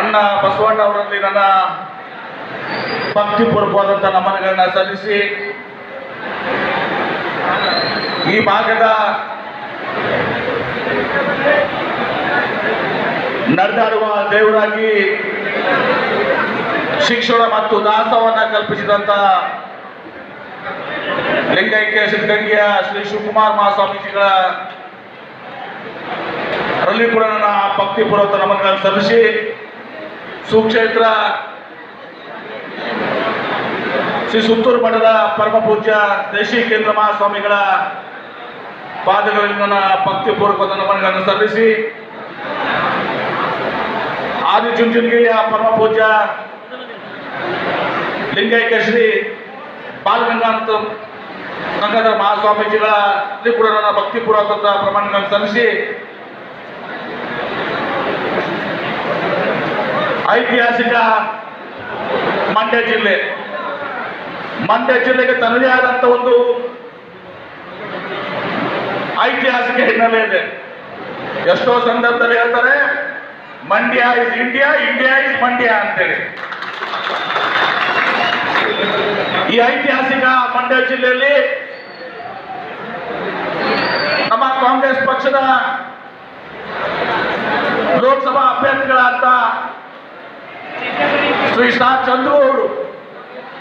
ಅಣ್ಣ ಬಸವಣ್ಣ ಅವರಲ್ಲಿ ನನ್ನ ಭಕ್ತಿಪೂರ್ವಕವಾದಂಥ ನಮನಗಳನ್ನ ಸಲ್ಲಿಸಿ ಈ ಭಾಗದ ನಡೆದಾಡುವ ದೇವರಾಗಿ ಶಿಕ್ಷಣ ಮತ್ತು ದಾಸವನ್ನ ಕಲ್ಪಿಸಿದಂತ ಲಿಂಗೈಕ್ಯ ಸಿದ್ಧಗಂಗೆಯ ಶ್ರೀ ಶಿವಕುಮಾರ ಮಹಾಸ್ವಾಮೀಜಿಗಳ ರಲ್ಲಿ ಕೂಡ ನನ್ನ ಭಕ್ತಿಪೂರ್ವಕ ನಮನಗಳನ್ನು ಸಲ್ಲಿಸಿ ಸುಕ್ಷೇತ್ರ ಶ್ರೀ ಸುತ್ತೂರು ಮಠದ ಪರಮ ಪೂಜ್ಯ ದೇಶಿಕೇಂದ್ರ ಮಹಾಸ್ವಾಮಿಗಳ ಪಾದಗಳಲ್ಲಿ ನನ್ನ ಭಕ್ತಿಪೂರ್ವಕ ನಮನಗಳನ್ನು ಸಲ್ಲಿಸಿ ಆದಿಚುಂಚನಗಿರಿಯ ಪರಮ ಪೂಜ್ಯ ಲಿಂಗೈಕ್ಯ ಶ್ರೀ ಬಾಲಗಂಗಾಧರ ಮಹಾಸ್ವಾಮೀಜಿಗಳ ಕೂಡ ನನ್ನ ಭಕ್ತಿಪೂರ್ವಕ ಪ್ರಮಾಣಗಳನ್ನು ಸಲ್ಲಿಸಿ ಐತಿಹಾಸಿಕ ಮಂಡ್ಯ ಜಿಲ್ಲೆಗೆ ತನ್ನದೇ ಆದಂತ ಒಂದು ಐತಿಹಾಸಿಕ ಹಿನ್ನೆಲೆ ಇದೆ. ಎಷ್ಟೋ ಸಂದರ್ಭದಲ್ಲಿ ಹೇಳ್ತಾರೆ Mandya is India, India is Mandya ಅಂತೇಳಿ. ಈ ಐತಿಹಾಸಿಕ ಮಂಡ್ಯ ಜಿಲ್ಲೆಯಲ್ಲಿ ನಮ್ಮ ಕಾಂಗ್ರೆಸ್ ಪಕ್ಷದ ಲೋಕಸಭಾ ಅಭ್ಯರ್ಥಿಗಳಾದ ಶ್ರೀ ಸ್ಟಾರ್ ಚಂದ್ರು ಅವರು,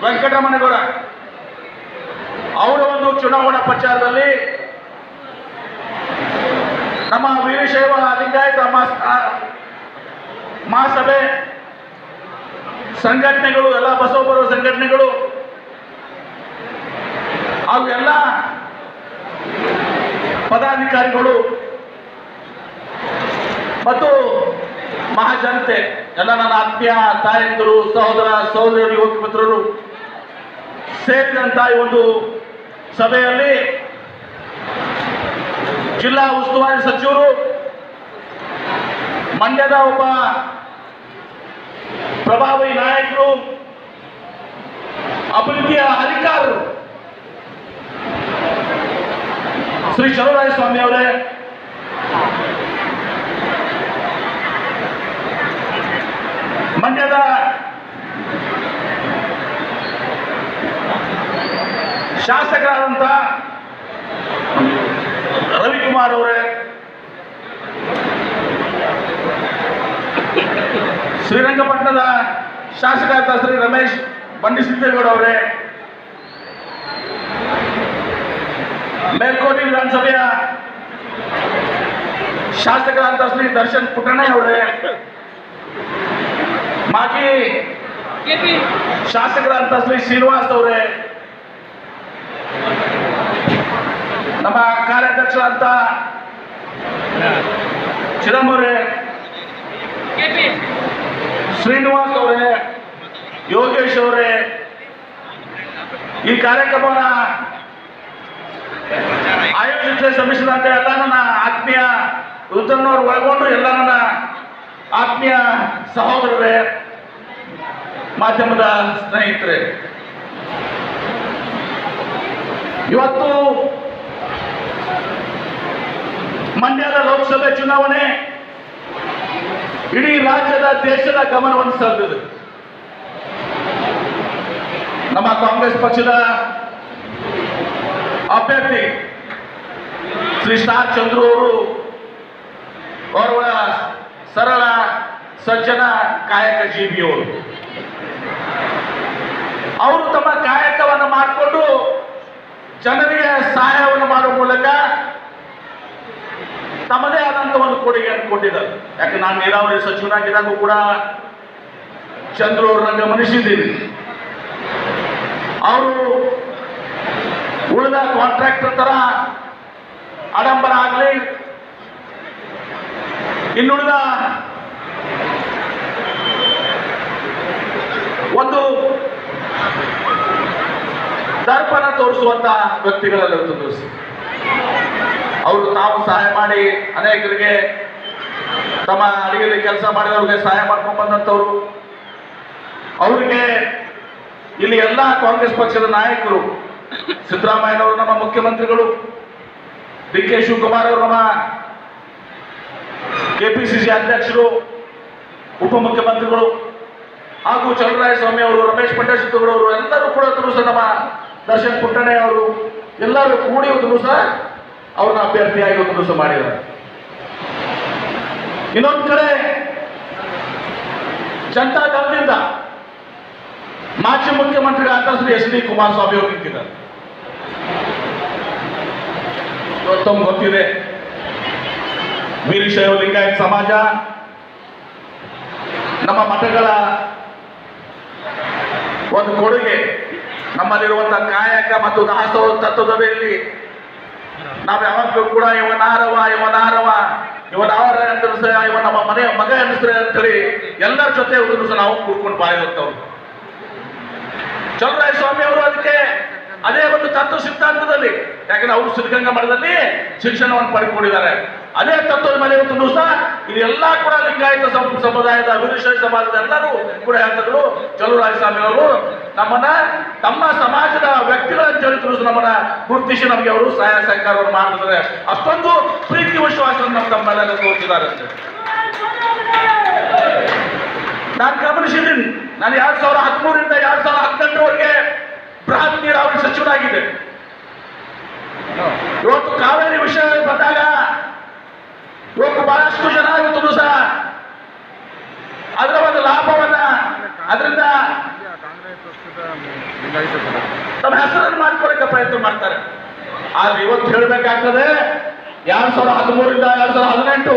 ವೆಂಕಟರಮಣಗೌಡ ಅವರ ಒಂದು ಚುನಾವಣಾ ಪ್ರಚಾರದಲ್ಲಿ ನಮ್ಮ ವೀರಶೈವ ಲಿಂಗಾಯತ ಮಹಾಸಭೆ ಸಂಘಟನೆಗಳು, ಎಲ್ಲ ಬಸವಪರ ಸಂಘಟನೆಗಳು ಹಾಗೂ ಎಲ್ಲ ಪದಾಧಿಕಾರಿಗಳು ಮತ್ತು ಮಹಾಜನತೆ, ಎಲ್ಲ ನನ್ನ ಆತ್ಮೀಯ ತಾಯಂದಿರು, ಸಹೋದರ ಸಹೋದರಿಯರು, ಯುವಕ ಮಿತ್ರರು ಸೇರಿದಂತ ಈ ಒಂದು ಸಭೆಯಲ್ಲಿ ಜಿಲ್ಲಾ ಉಸ್ತುವಾರಿ ಸಚಿವರು, ಮಂಡ್ಯದ ಒಬ್ಬ ಪ್ರಭಾವಿ ನಾಯಕರು, ಅಭಿವೃದ್ಧಿಯ ಅಧಿಕಾರರು ಶ್ರೀ ಚಲುವರಾಯ ಸ್ವಾಮಿ ಅವರೇ, ಮಂಡ್ಯದ ಶಾಸಕರಾದಂತ ರವಿಕುಮಾರ್ ಅವರೇ, ಶ್ರೀರಂಗಪಟ್ಟಣದ ಶಾಸಕರಾದ ಶ್ರೀ ರಮೇಶ್ ಬಂಡಿಸಿದ್ದೇಗೌಡ ಅವರೇ, ಮೇಲ್ಕೋಟೆ ವಿಧಾನಸಭೆಯ ಶಾಸಕರಾದ ಶ್ರೀ ದರ್ಶನ್ ಪುಟ್ಟಣ್ಣ ಅವರೇ, ಮಾಜಿ ಶಾಸಕರಾದ ಶ್ರೀ ಶ್ರೀನಿವಾಸ್ ಅವರೇ, ನಮ್ಮ ಕಾರ್ಯಾಧ್ಯಕ್ಷರಾದ ಚಿದಂಬರೇ, ಶ್ರೀನಿವಾಸ್ ಅವರೇ, ಯೋಗೇಶ್ ಅವರೇ, ಈ ಕಾರ್ಯಕ್ರಮವನ್ನು ಆಯೋಜಿಸಲು ಶ್ರಮಿಸಿದಂತ ಎಲ್ಲ ನನ್ನ ಆತ್ಮೀಯ ರುದ್ರನವರು ಒಳಗೊಂಡು ಎಲ್ಲ ನನ್ನ ಆತ್ಮೀಯ ಸಹೋದರರೇ, ಮಾಧ್ಯಮದ ಸ್ನೇಹಿತರೆ, ಇವತ್ತು ಮಂಡ್ಯದ ಲೋಕಸಭೆ ಚುನಾವಣೆ ಇಡೀ ರಾಜ್ಯದ ದೇಶದ ಗಮನವನ್ನು ಸೆಳೆದಿದೆ. ನಮ್ಮ ಕಾಂಗ್ರೆಸ್ ಪಕ್ಷದ ಅಭ್ಯರ್ಥಿ ಶ್ರೀ ಸ್ಟಾರ್ ಚಂದ್ರು ಅವರು ಓರ್ವ ಸರಳ ಸಜ್ಜನ ಕಾಯಕ ಜೀವಿಯವರು. ಅವರು ತಮ್ಮ ಕಾಯಕವನ್ನು ಮಾಡಿಕೊಂಡು ಜನರಿಗೆ ಸಹಾಯವನ್ನು ಮಾಡುವ ಮೂಲಕ ತಮ್ಮದೇ ಆದಂತ ಒಂದು ಕೊಡುಗೆಯನ್ನು ಕೊಟ್ಟಿದ್ದಾರೆ. ಯಾಕೆ ನಾನು ನೀರಾವರಿ ಸಚಿವನಾಗಿದ್ದಾಗೂ ಕೂಡ ಚಂದ್ರು ಅವ್ರನ್ನ ಗಮನಿಸಿದ್ದೀನಿ. ಅವರು ಉಳಿದ ಕಾಂಟ್ರಾಕ್ಟರ್ ತರ ಆಡಂಬರ ಆಗಲಿ, ಇನ್ನುಳಿದ ಒಂದು ದರ್ಪಣ ತೋರಿಸುವಂತ ವ್ಯಕ್ತಿಗಳಲ್ಲಿ ಅವರು ತಾವು ಸಹಾಯ ಮಾಡಿ ಅನೇಕರಿಗೆ ತಮ್ಮ ಅಡಿಗೆಯಲ್ಲಿ ಕೆಲಸ ಮಾಡಿದವ್ರಿಗೆ ಸಹಾಯ ಮಾಡ್ಕೊಂಡು ಬಂದಂಥವ್ರು. ಅವರಿಗೆ ಇಲ್ಲಿ ಎಲ್ಲ ಕಾಂಗ್ರೆಸ್ ಪಕ್ಷದ ನಾಯಕರು, ಸಿದ್ದರಾಮಯ್ಯನವರು ನಮ್ಮ ಮುಖ್ಯಮಂತ್ರಿಗಳು, ಡಿ ಕೆ ಶಿವಕುಮಾರ್ ಅವರು ನಮ್ಮ ಕೆಪಿಸಿಸಿ ಅಧ್ಯಕ್ಷರು, ಉಪಮುಖ್ಯಮಂತ್ರಿಗಳು ಹಾಗೂ ಚಲುವರಾಯಸ್ವಾಮಿ ಅವರು, ರಮೇಶ್ ಪಂಡಿತಗಳು ಅವರು ಎಲ್ಲರೂ ಕೂಡ ಸಹ ನಮ್ಮ ದರ್ಶನ್ ಪುಟ್ಟಣೆ ಅವರು ಎಲ್ಲರೂ ಕೂಡಿ ಒಂದು ಸಹ ಅವ್ರನ್ನ ಅಭ್ಯರ್ಥಿಯಾಗಿ ಒಂದು ಸಹ ಮಾಡಿದ್ದಾರೆ. ಇನ್ನೊಂದು ಕಡೆ ಜನತಾ ದಳದಿಂದ ಮಾಜಿ ಮುಖ್ಯಮಂತ್ರಿಗಳಾದ ಶ್ರೀ ಎಸ್ ಡಿ ಕುಮಾರಸ್ವಾಮಿ ಅವರು ನಿಂತಿದ್ದಾರೆ. ತಮ್ಗೆ ಗೊತ್ತಿದೆ, ವೀರಶೈವ ಲಿಂಗಾಯತ ಸಮಾಜ ನಮ್ಮ ಮಠಗಳ ಒಂದು ಕೊಡುಗೆ, ನಮ್ಮಲ್ಲಿರುವಂತಹ ಕಾಯಕ ಮತ್ತು ದಾಸೋಹ ತತ್ವದಲ್ಲಿ ನಾವು ಯಾವಾಗಲೂ ಕೂಡ ಇವನಾರವ ಇವ ನಮ್ಮ ಮನೆ ಮಗ ಅನಿಸ್ತಾರೆ ಅಂತೇಳಿ ಎಲ್ಲರ ಜೊತೆ ನಾವು ಕೂಡ್ಕೊಂಡು ಬಾಳಿರುತ್ತವ್ರು. ಚಲುವರಾಯಸ್ವಾಮಿ ಅವರು ಅದಕ್ಕೆ ಅದೇ ಒಂದು ತತ್ವ ಸಿದ್ಧಾಂತದಲ್ಲಿ, ಯಾಕಂದ್ರೆ ಅವರು ಸಿದ್ಧಗಂಗಾ ಮಠದಲ್ಲಿ ಶಿಕ್ಷಣವನ್ನು ಪಡೆದುಕೊಂಡಿದ್ದಾರೆ. ಅದೇ ತತ್ವದ ಮೇಲೆ ಇವತ್ತು ಸಹ ಇದೆಲ್ಲ ಕೂಡ ಲಿಂಗಾಯತ ಸಮುದಾಯದ ವೀರಶೈವ ಸಮಾಜದ ಎಲ್ಲರೂ ಕೂಡ ಹೇಳ್ತಿದ್ರು, ಚಲುವರಾಯಸ್ವಾಮಿ ಅವರು ನಮ್ಮನ್ನ ತಮ್ಮ ಸಮಾಜದ ವ್ಯಕ್ತಿಗಳಂತ ಹೇಳಿದ್ರು ನಮ್ಮನ್ನ ಗುರುತಿಸಿ ನಮಗೆ ಅವರು ಸಹಾಯ ಸಹಕಾರವನ್ನು ಮಾಡ್ತಿದ್ದಾರೆ. ಅಷ್ಟೊಂದು ಪ್ರೀತಿ ವಿಶ್ವಾಸವನ್ನು ನಮ್ಮ ತಮ್ಮೆಲ್ಲ ತೋರಿಸಿದ್ದಾರೆ ಅಂತ ನಾನು ಗಮನಿಸಿದ್ದೀನಿ. ನಾನು 2013ರಿಂದ 2018ರವರೆಗೆ ಬೃಹತ್ ನೀರಾವರಿ ಸಚಿವರಾಗಿದೆ. ಇವತ್ತು ಕಾವೇರಿ ವಿಷಯ ಬಂದಾಗ ಇವತ್ತು ಬಹಳಷ್ಟು ಜನ ಇವತ್ತು ಸಹ ಅದರ ಒಂದು ಲಾಭವನ್ನ ಅದರಿಂದ ತಮ್ಮ ಹೆಸರನ್ನು ಮಾಡ್ಕೊಳ್ಳಕ್ಕೆ ಪ್ರಯತ್ನ ಮಾಡ್ತಾರೆ. ಆದ್ರೆ ಇವತ್ತು ಹೇಳಬೇಕಾಗ್ತದೆ, 2013ರಿಂದ 2018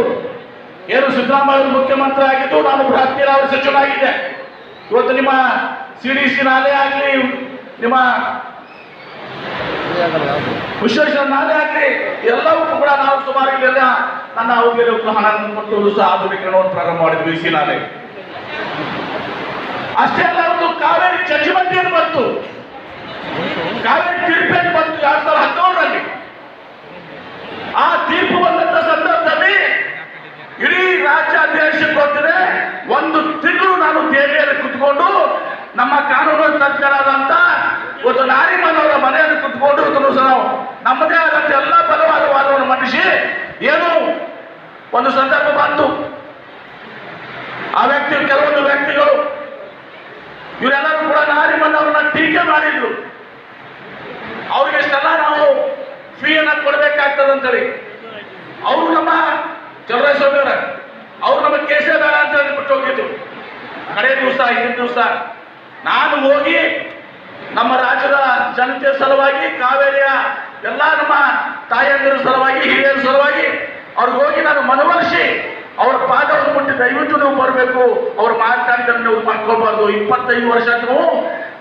ಏನು ಸಿದ್ದರಾಮಯ್ಯ ಅವರು ಮುಖ್ಯಮಂತ್ರಿ ಆಗಿದ್ದು, ನಾನು ಬೃಹತ್ ನೀರಾವರಿ ಸಚಿವನಾಗಿದ್ದೆ. ಇವತ್ತು ನಿಮ್ಮ CDC ನಾಲೆ ಆಗಲಿ, ನಿಮ್ಮ ವಿಶ್ವೇಶ್ವರ ನಾಲೆ ಆಗಲಿ, ಎಲ್ಲವಕ್ಕೂ ಕೂಡ ನಾವು ಸುಮಾರು ಇಲ್ಲೆಲ್ಲ ನನ್ನ ಅವಧಿಯಲ್ಲಿ ಹಣ ಕೊಟ್ಟು ಸಹ ಆಧುನೀಕರಣವನ್ನು ಪ್ರಾರಂಭ ಮಾಡಿದ್ವಿ. ಸಿ ನಾಲೆ ಅಷ್ಟೇ ಅಲ್ಲ, ಒಂದು ಕಾವೇರಿ ಜಡ್ಜ್ಮೆಂಟ್ ಏನು ಬಂತು, ಕಾವೇರಿ ತೀರ್ಪು ಏನು ಬಂತು 2017ರಲ್ಲಿ. ಆ ತೀರ್ಪು ಬಂದಂತ ಸಂದರ್ಭದಲ್ಲಿ ಇಡೀ ರಾಜ್ಯಾಧ್ಯಕ್ಷಕ್ಕೆ ಗೊತ್ತಿದೆ, 1 ತಿಂಗಳು ನಾನು ದೆಹಲಿಯಲ್ಲಿ ಕುತ್ಕೊಂಡು ನಮ್ಮ ಕಾನೂನು ತಜ್ಞರಾದಂತ ಒಂದು ನಾರಿಮನ್ ಅವರ ಮನೆಯಲ್ಲಿ ಕುತ್ಕೊಂಡು ನಾವು ನಮ್ಮದೇ ಆದಂತ ಎಲ್ಲ ಬಲವಾದ ವಾದವನ್ನು ಮಂಡಿಸಿ ಏನು ಒಂದು ಸಂದರ್ಭ ಬಂತು. ಆ ಕೆಲವೊಂದು ವ್ಯಕ್ತಿಗಳು ಇವರೆಲ್ಲರೂ ಕೂಡ ನಾರಿಮನ್ ಅವರನ್ನ ಟೀಕೆ ಮಾಡಿದ್ರು. ಅವ್ರಿಗೆ ಇಷ್ಟೆಲ್ಲ ನಾವು ಫೀಯನ್ನ ಕೊಡಬೇಕಾಗ್ತದಂತೇಳಿ ಅವರು ನಮ್ಮ ಚಲುವರಾಯಸ್ವಾಮಿ ಅವರ ಅವ್ರು ನಮ್ಮ ಕೇಸೇ ಬೇಡ ಅಂತ ಬಿಟ್ಟು ಹೋಗಿದ್ರು. ಕಡೆ ದಿವಸ ಹಿಂದಿನ ದಿವಸ ನಾನು ಹೋಗಿ ನಮ್ಮ ರಾಜ್ಯದ ಜನತೆಯ ಸಲುವಾಗಿ, ಕಾವೇರಿಯ ಎಲ್ಲ ನಮ್ಮ ತಾಯಂದಿರ ಸಲುವಾಗಿ, ಹಿರಿಯರ ಸಲುವಾಗಿ ಅವ್ರಿಗೆ ಹೋಗಿ ನಾನು ಮನವೊಲಿಸಿ ಅವ್ರ ಪಾದವನ್ನು ಮುಟ್ಟಿ ದಯವಿಟ್ಟು ನೀವು ಬರಬೇಕು, ಅವ್ರು ಮಾತನಾಡಿದ್ರೆ ನೀವು ಮಾಡ್ಕೊಳ್ಬಾರ್ದು, 25 ವರ್ಷ ನೀವು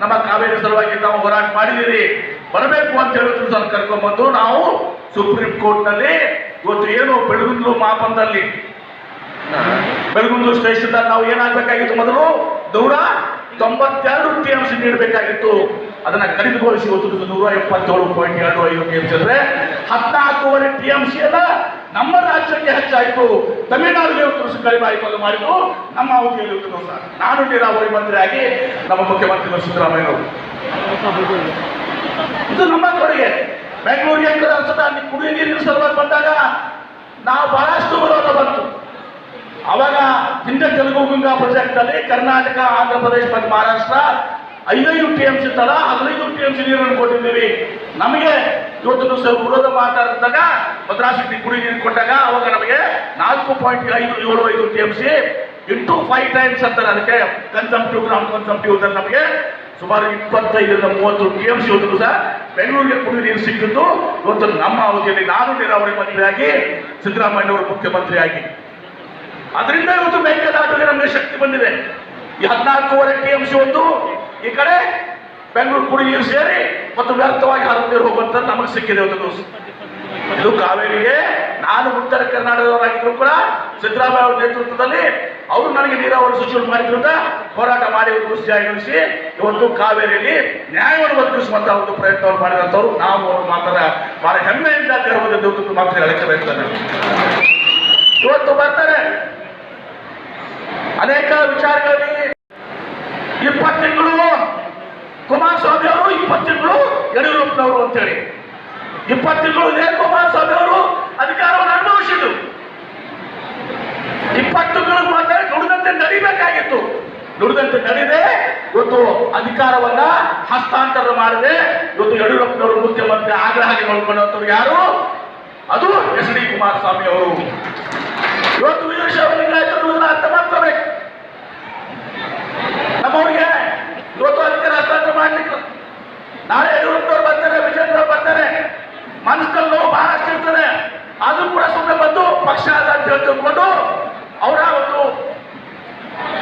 ನಮ್ಮ ಕಾವೇರಿ ಸಲುವಾಗಿ ನಾವು ಹೋರಾಟ ಮಾಡಿದ್ದೀರಿ, ಬರಬೇಕು ಅಂತ ಹೇಳಿದ್ರು ಸಹ ಕರ್ಕೊಂಡ್ಬಂದು ನಾವು ಸುಪ್ರೀಂ ಕೋರ್ಟ್ನಲ್ಲಿ ಇವತ್ತು ಏನು ಬೆಳಗುಂದೂರು ಮಾಪನದಲ್ಲಿ ಬೆಳಗುಂದೂರು ಸ್ಟೇಷನ್ ನಾವು ಏನಾಗಬೇಕಾಗಿತ್ತು, ಮೊದಲು 192 TMC ನೀಡಬೇಕಾಗಿತ್ತು. ಅದನ್ನ ಕಡಿತಗೊಳಿಸಿ ಇವತ್ತು 177.25 TMC ಅಂದ್ರೆ 14.5 TMC ಅಲ್ಲ ನಮ್ಮ ರಾಜ್ಯಕ್ಕೆ ಹೆಚ್ಚಾಯಿತು. ತಮಿಳುನಾಡಿಗೆ ಕಡಿಮೆ ಆಯಿತು. ಅದು ಮಾಡಿದ್ದು ನಮ್ಮ ಅವಧಿಯಲ್ಲಿ ನಾನು ನೀರಾವರಿ ಮಂತ್ರಿಯಾಗಿ ನಮ್ಮ ಮುಖ್ಯಮಂತ್ರಿ ಸಿದ್ದರಾಮಯ್ಯನವರು. ಇದು ನಮ್ಮ ಕೊಡುಗೆ. ಬೆಂಗಳೂರಿಗೆ ಕುಡಿಯುವ ನೀರಿನ ಸಲುವಾಗಿ ಬಂದಾಗ ನಾವು ಬಹಳಷ್ಟು ವಿರೋಧ ಬಂತು. ಅವಾಗ ಹಿಂದೆ ತೆಲುಗುಗಂಗಾ ಪ್ರಾಜೆಕ್ಟ್ ಅಲ್ಲಿ ಕರ್ನಾಟಕ, ಆಂಧ್ರ ಪ್ರದೇಶ ಮತ್ತು ಮಹಾರಾಷ್ಟ್ರ 5 TMC ತರ 15 TMC ನೀರನ್ನು ಕೊಟ್ಟಿದ್ದೀವಿ. ನಮಗೆ ಇವತ್ತು ವಿರೋಧ ಮಾತಾಡಿದಾಗ ಮದ್ರಾಸ್ ಕುಡಿ ನೀರು ಕೊಟ್ಟಾಗ ಅವಾಗ ನಮಗೆ 4.575 TMC ಇಂಟು 5 ಟೈಮ್ಸ್ ಅಂತಾರೆ. ಅದಕ್ಕೆ ಕನ್ಸಂಪ್ಟಿವ್ ಗ್ರಾಮ್ ಕನ್ಸಂಪ್ಟಿವ್ ನಮಗೆ ಸುಮಾರು 25ರಿಂದ 30 TMC ಇವತ್ತು ಸಹ ಬೆಂಗಳೂರಿಗೆ ಕುಡಿಯುವ ನೀರು ಸಿಕ್ಕಿದ್ದು ಇವತ್ತು ನಮ್ಮ ಅವಧಿಯಲ್ಲಿ ನಾನು ನೀರಾವರಿ ಮಂತ್ರಿಯಾಗಿ, ಸಿದ್ದರಾಮಯ್ಯನವರು ಮುಖ್ಯಮಂತ್ರಿಯಾಗಿ. ಅದರಿಂದ ಇವತ್ತು ಮೇಕೆದಾಟಿಗೆ ನಮಗೆ ಶಕ್ತಿ ಬಂದಿದೆ. ಈ 14.5 TMC ಒಂದು ಈ ಕಡೆ ಬೆಂಗಳೂರು ಕುಡಿ ನೀರು ಸೇರಿ ಮತ್ತು ವ್ಯರ್ಥವಾಗಿ ಹರಿದು ಹೋಗುವಂತ ನಮಗೆ ಸಿಕ್ಕಿದೆ ಒಂದು ದಿವಸ. ಇದು ಕಾವೇರಿಗೆ ನಾನು ಉತ್ತರ ಕರ್ನಾಟಕದವರಾಗಿದ್ರು ಕೂಡ ಸಿದ್ದರಾಮಯ್ಯ ಅವರ ನೇತೃತ್ವದಲ್ಲಿ ಅವರು ನನಗೆ ನೀರಾವರಿ ಸಚಿವರು ಮಾಡಿದ್ರಿಂದ ಹೋರಾಟ ಮಾಡಿ ಜಾಗರಿಸಿ ಇವತ್ತು ಕಾವೇರಿಯಲ್ಲಿ ನ್ಯಾಯವನ್ನು ಒದಗಿಸುವಂತಹ ಒಂದು ಪ್ರಯತ್ನವನ್ನು ಮಾಡಿದಂಥವ್ರು ನಾವು. ಅವರು ಮಾತ್ರ ಬಹಳ ಹೆಮ್ಮೆಯಿಂದ ಗರ್ವದ ಮಾತ್ರ ಹೇಳಕ್ಕೆ ಬಯಸ್ತಾರೆ. ಇವತ್ತು ಬರ್ತಾರೆ ಅನೇಕ ವಿಚಾರಗಳಲ್ಲಿ 20 ತಿಂಗಳು ಕುಮಾರಸ್ವಾಮಿ ಅವರು, 20 ತಿಂಗಳು ಯಡಿಯೂರಪ್ಪನವರು ಅಂತೇಳಿ 20 ತಿಂಗಳು ಇದೇ ಕುಮಾರಸ್ವಾಮಿ ಅವರು ಅಧಿಕಾರವನ್ನು ಅನುಭವಿಸಿದ್ರು. 20 ತಿಂಗಳು ಮಾತ್ರ ನುಡಿದಂತೆ ನಡಿಬೇಕು. ನುಡಿದಂತೆ ನಡೆದೆ ಇವತ್ತು ಅಧಿಕಾರವನ್ನ ಹಸ್ತಾಂತರ ಮಾಡಿದೆ. ಇವತ್ತು ಯಡಿಯೂರಪ್ಪನವರು ಮುಖ್ಯಮಂತ್ರಿ ಆಗ್ರ ಹಾಗೆ ನೋಡ್ಕೊಂಡಂತವ್ರು ಯಾರು? ಅದು ಎಸ್ ಡಿ ಕುಮಾರಸ್ವಾಮಿ ಅವರು. ಇವತ್ತು ವೀರಶೈವ ಲಿಂಗಾಯತರು ಅರ್ಥ ಮಾಡ್ಕೋಬೇಕು. ನಮ್ಮವ್ರಿಗೆ ಇವತ್ತು ಅಧಿಕಾರ ಹಸ್ತಾಂತರ ಮಾಡ್ಲಿಕ್ಕೆ ನಾಳೆ ಯಡಿಯೂರಪ್ಪನವ್ರು ಬರ್ತಾರೆ, ವಿಜೇಂದ್ರ ಬರ್ತಾರೆ, ಮನಸ್ಸಲ್ಲಿ ನೋವು ಬಹಳಷ್ಟು ಇರ್ತದೆ. ಅದು ಕೂಡ ಸುಮ್ಮನೆ ಬಂದು ಪಕ್ಷ ಅಂತ ತಿಳ್ಕೊಂಡು ಅವರ ಒಂದು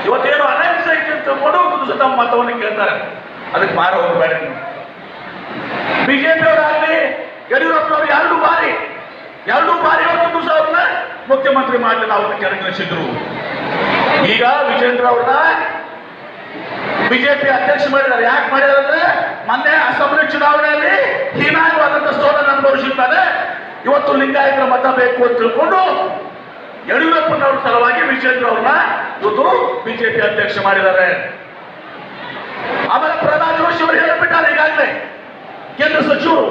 ಇವತ್ತೇನು ಅನೈತಿಕ ತಿಳ್ಕೊಂಡು ತಮ್ಮ ಮತವನ್ನು ಕೇಳ್ತಾರೆ. ಅದಕ್ಕೆ ಮಾರ ಹೋಗಬೇಡ. ಬಿಜೆಪಿ ಅವರಾಗ್ಲಿ ಯಡಿಯೂರಪ್ಪನವರು ಎರಡು ಬಾರಿ ಇವತ್ತು ಅವ್ರನ್ನ ಮುಖ್ಯಮಂತ್ರಿ ಮಾಡಲಿಲ್ಲ, ಅವ್ರನ್ನ ಕೆಳಗಿಳಿಸಿದ್ರು. ಈಗ ವಿಜೇಂದ್ರ ಅವ್ರನ್ನ ಬಿಜೆಪಿ ಅಧ್ಯಕ್ಷ ಮಾಡಿದ್ದಾರೆ. ಯಾಕೆ ಮಾಡಿದ್ದಾರೆ ಅಂದ್ರೆ ಮೊನ್ನೆ ಅಸೆಂಬ್ಲಿ ಚುನಾವಣೆಯಲ್ಲಿ ಹೀನಾಯವಾದಂತಹ ಸೋಲನ್ನು ಅನುಭವಿಸಿದ್ದಾರೆ. ಇವತ್ತು ಲಿಂಗಾಯತರ ಮತ ಬೇಕು ಅಂತ ತಿಳ್ಕೊಂಡು ಯಡಿಯೂರಪ್ಪನವ್ರ ಸಲುವಾಗಿ ವಿಜೇಂದ್ರ ಅವ್ರನ್ನ ಇವತ್ತು ಬಿಜೆಪಿ ಅಧ್ಯಕ್ಷ ಮಾಡಿದ್ದಾರೆ. ಆಮೇಲೆ ಪ್ರಹ್ಲಾದ್ ಜೋಶಿ ಅವರು ಹೇಳಿಬಿಟ್ಟಾರೆ ಈಗಾಗಲೇ ಕೇಂದ್ರ ಸಚಿವರು,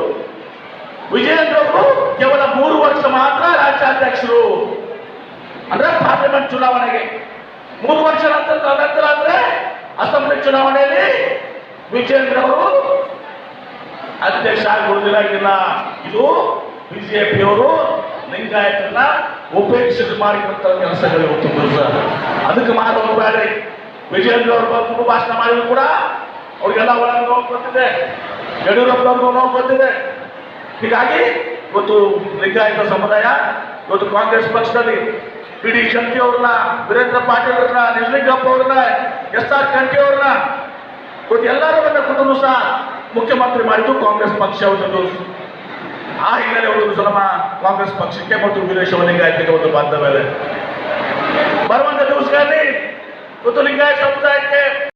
ವಿಜೇಂದ್ರ ಅವರು ಕೇವಲ 3 ವರ್ಷ ಮಾತ್ರ ರಾಜ್ಯಾಧ್ಯಕ್ಷರು ಅಂದ್ರೆ ಪಾರ್ಲಿಮೆಂಟ್ ಚುನಾವಣೆಗೆ 3 ವರ್ಷ ನಂತರ ಅಂದ್ರೆ ಅಸೆಂಬ್ಲಿ ಚುನಾವಣೆಯಲ್ಲಿ ವಿಜೇಂದ್ರ ಅವರು ಅಧ್ಯಕ್ಷ ಆಗುವುದಿಲ್ಲ. ಇದು ಬಿಜೆಪಿಯವರು ಲಿಂಗಾಯತರನ್ನ ಉಪೇಕ್ಷಿತ ಮಾಡಿಕೊಂಡ ಕೆಲಸಗಳು ಇವತ್ತು ದಿವಸ. ಅದಕ್ಕೆ ಮಾತು ಹೋಗಬೇಡ್ರಿ. ವಿಜೇಂದ್ರ ಅವರು ಬಂದು ಭಾಷಣ ಮಾಡಿದ್ರು ಕೂಡ ಅವ್ರಿಗೆಲ್ಲ ಒಳಗೆ ನೋವು ಗೊತ್ತಿದೆ, ಯಡಿಯೂರಪ್ಪನವ್ರಿಗೂ ನೋವು ಗೊತ್ತಿದೆ. ಹೀಗಾಗಿ ಇವತ್ತು ಲಿಂಗಾಯತ ಸಮುದಾಯ ಇವತ್ತು ಕಾಂಗ್ರೆಸ್ ಪಕ್ಷದಲ್ಲಿ ಪಿ ಡಿ ಶಂಕಿ ಅವ್ರನ್ನ, ವೀರೇಂದ್ರ ಪಾಟೀಲ್ ಅವ್ರನ್ನ, ನಿಜಲಿಂಗಪ್ಪ ಅವ್ರನ್ನ, ಎಸ್ ಆರ್ ಖಂಡ್ರೆ ಅವ್ರನ್ನ ಇವತ್ತು ಎಲ್ಲರನ್ನ ಕುಟುಂಬ ಸಹ ಮುಖ್ಯಮಂತ್ರಿ ಮಾಡಿದ್ದು ಕಾಂಗ್ರೆಸ್ ಪಕ್ಷ. ಆ ಹಿನ್ನೆಲೆ ಒಂದು ನಮ್ಮ ಕಾಂಗ್ರೆಸ್ ಪಕ್ಷಕ್ಕೆ ಮತ್ತು ವೀರಶೈವ ಲಿಂಗಾಯತಕ್ಕೆ ಒಂದು ಬಾಂಧವ್ಯ ಇದೆ. ಬರುವಂತ ದಿವಸಗಳಲ್ಲಿ ಇವತ್ತು ಲಿಂಗಾಯತ ಸಮುದಾಯಕ್ಕೆ